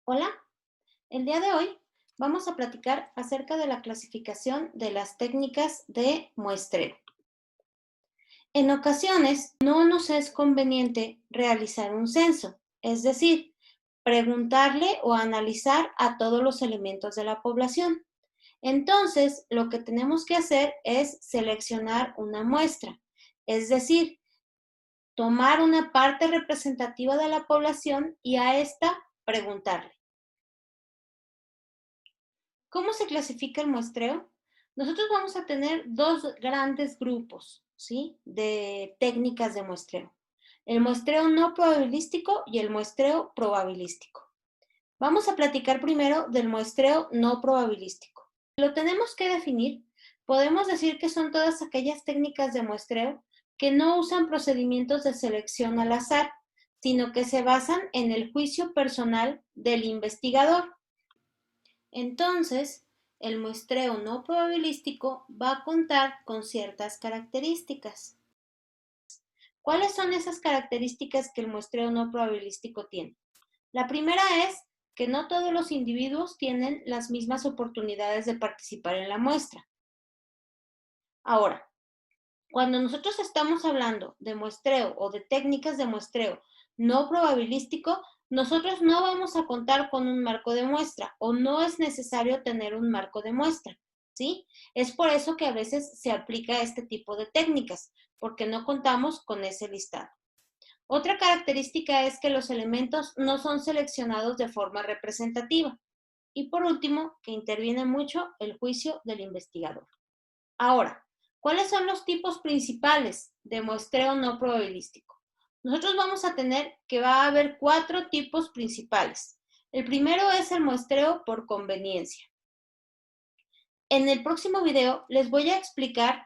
Hola, el día de hoy vamos a platicar acerca de la clasificación de las técnicas de muestreo. En ocasiones no nos es conveniente realizar un censo, es decir, preguntarle o analizar a todos los elementos de la población. Entonces, lo que tenemos que hacer es seleccionar una muestra, es decir, tomar una parte representativa de la población y a esta preguntarle. ¿Cómo se clasifica el muestreo? Nosotros vamos a tener dos grandes grupos, ¿sí?, de técnicas de muestreo. El muestreo no probabilístico y el muestreo probabilístico. Vamos a platicar primero del muestreo no probabilístico. Lo tenemos que definir. Podemos decir que son todas aquellas técnicas de muestreo que no usan procedimientos de selección al azar, sino que se basan en el juicio personal del investigador. Entonces, el muestreo no probabilístico va a contar con ciertas características. ¿Cuáles son esas características que el muestreo no probabilístico tiene? La primera es que no todos los individuos tienen las mismas oportunidades de participar en la muestra. Ahora, cuando nosotros estamos hablando de muestreo o de técnicas de muestreo no probabilístico, nosotros no vamos a contar con un marco de muestra o no es necesario tener un marco de muestra, ¿sí? Es por eso que a veces se aplica este tipo de técnicas, porque no contamos con ese listado. Otra característica es que los elementos no son seleccionados de forma representativa. Y por último, que interviene mucho el juicio del investigador. Ahora, ¿cuáles son los tipos principales de muestreo no probabilístico? Nosotros vamos a tener que va a haber 4 tipos principales. El primero es el muestreo por conveniencia. En el próximo video les voy a explicar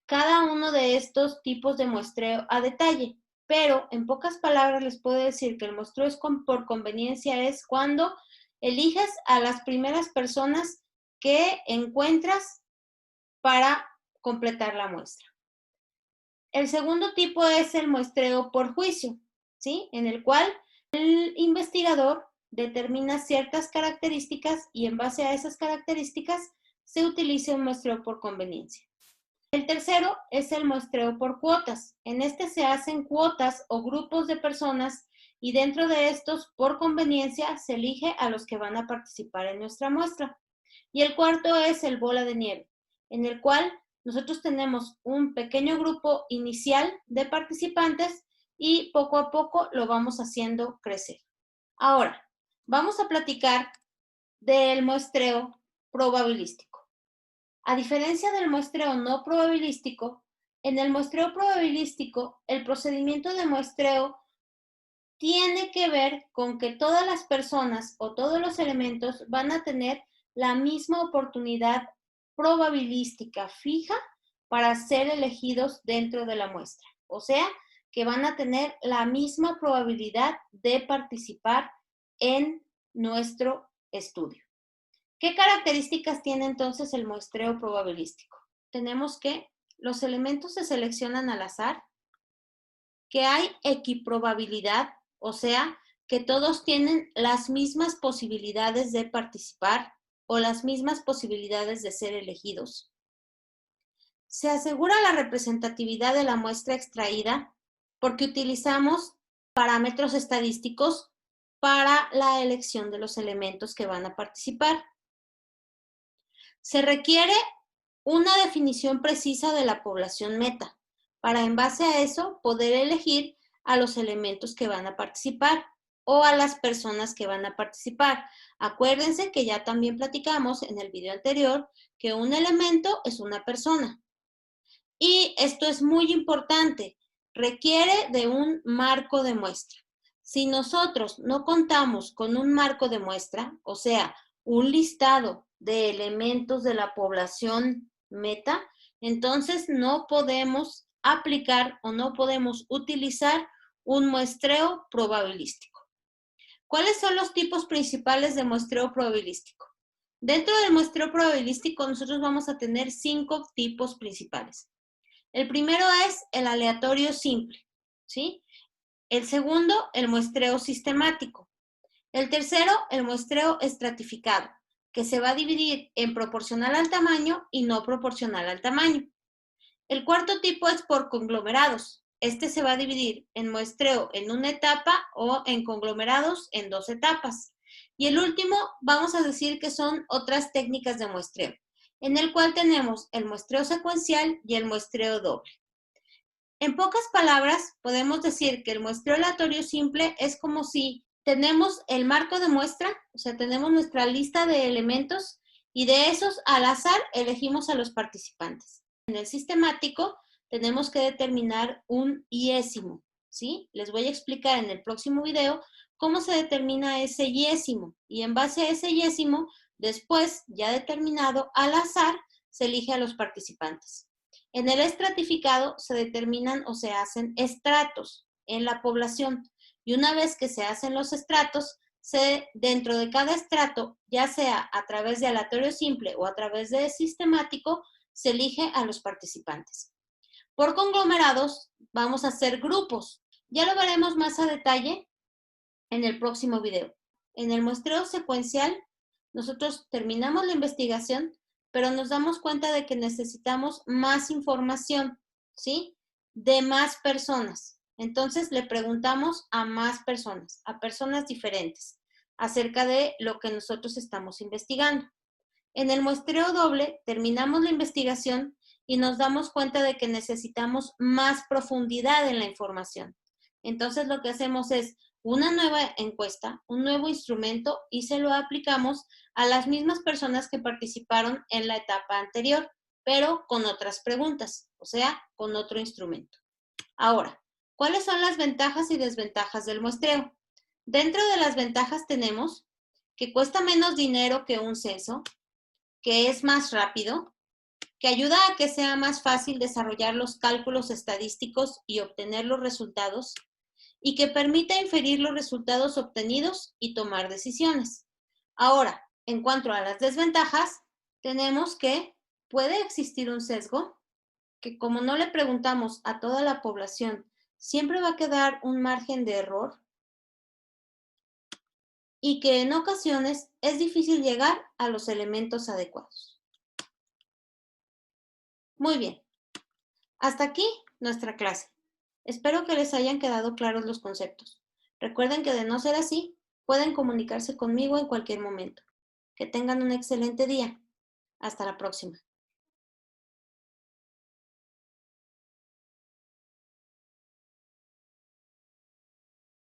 cada uno de estos tipos de muestreo a detalle, pero en pocas palabras les puedo decir que el muestreo por conveniencia es cuando eliges a las primeras personas que encuentras para completar la muestra. El segundo tipo es el muestreo por juicio, ¿sí?, en el cual el investigador determina ciertas características y en base a esas características se utiliza un muestreo por conveniencia. El tercero es el muestreo por cuotas. En este se hacen cuotas o grupos de personas y dentro de estos, por conveniencia, se elige a los que van a participar en nuestra muestra. Y el cuarto es el bola de nieve, en el cual nosotros tenemos un pequeño grupo inicial de participantes y poco a poco lo vamos haciendo crecer. Ahora, vamos a platicar del muestreo probabilístico. A diferencia del muestreo no probabilístico, en el muestreo probabilístico, el procedimiento de muestreo tiene que ver con que todas las personas o todos los elementos van a tener la misma oportunidad probabilística fija para ser elegidos dentro de la muestra. O sea, que van a tener la misma probabilidad de participar en nuestro estudio. ¿Qué características tiene entonces el muestreo probabilístico? Tenemos que los elementos se seleccionan al azar, que hay equiprobabilidad, o sea, que todos tienen las mismas posibilidades de participar o las mismas posibilidades de ser elegidos. Se asegura la representatividad de la muestra extraída porque utilizamos parámetros estadísticos para la elección de los elementos que van a participar. Se requiere una definición precisa de la población meta para en base a eso poder elegir a los elementos que van a participar o a las personas que van a participar. Acuérdense que ya también platicamos en el video anterior que un elemento es una persona. Y esto es muy importante, requiere de un marco de muestra. Si nosotros no contamos con un marco de muestra, o sea, un listado de elementos de la población meta, entonces no podemos aplicar o no podemos utilizar un muestreo probabilístico. ¿Cuáles son los tipos principales de muestreo probabilístico? Dentro del muestreo probabilístico nosotros vamos a tener 5 tipos principales. El primero es el aleatorio simple, ¿sí? El segundo, el muestreo sistemático. El tercero, el muestreo estratificado, que se va a dividir en proporcional al tamaño y no proporcional al tamaño. El cuarto tipo es por conglomerados. Este se va a dividir en muestreo en una etapa o en conglomerados en 2 etapas. Y el último, vamos a decir que son otras técnicas de muestreo, en el cual tenemos el muestreo secuencial y el muestreo doble. En pocas palabras, podemos decir que el muestreo aleatorio simple es como si tenemos el marco de muestra, o sea, tenemos nuestra lista de elementos y de esos al azar elegimos a los participantes. En el sistemático tenemos que determinar un iésimo, ¿sí? Les voy a explicar en el próximo video cómo se determina ese iésimo y en base a ese iésimo, después, ya determinado, al azar, se elige a los participantes. En el estratificado se determinan o se hacen estratos en la población y una vez que se hacen los estratos, dentro de cada estrato, ya sea a través de aleatorio simple o a través de sistemático, se elige a los participantes. Por conglomerados vamos a hacer grupos. Ya lo veremos más a detalle en el próximo video. En el muestreo secuencial, nosotros terminamos la investigación, pero nos damos cuenta de que necesitamos más información, ¿sí? De más personas. Entonces le preguntamos a más personas, a personas diferentes, acerca de lo que nosotros estamos investigando. En el muestreo doble terminamos la investigación y nos damos cuenta de que necesitamos más profundidad en la información. Entonces lo que hacemos es una nueva encuesta, un nuevo instrumento y se lo aplicamos a las mismas personas que participaron en la etapa anterior, pero con otras preguntas, o sea, con otro instrumento. Ahora, ¿cuáles son las ventajas y desventajas del muestreo? Dentro de las ventajas tenemos que cuesta menos dinero que un censo, que es más rápido, que ayuda a que sea más fácil desarrollar los cálculos estadísticos y obtener los resultados, y que permita inferir los resultados obtenidos y tomar decisiones. Ahora, en cuanto a las desventajas, tenemos que puede existir un sesgo, que como no le preguntamos a toda la población, siempre va a quedar un margen de error, y que en ocasiones es difícil llegar a los elementos adecuados. Muy bien, hasta aquí nuestra clase. Espero que les hayan quedado claros los conceptos. Recuerden que de no ser así, pueden comunicarse conmigo en cualquier momento. Que tengan un excelente día. Hasta la próxima.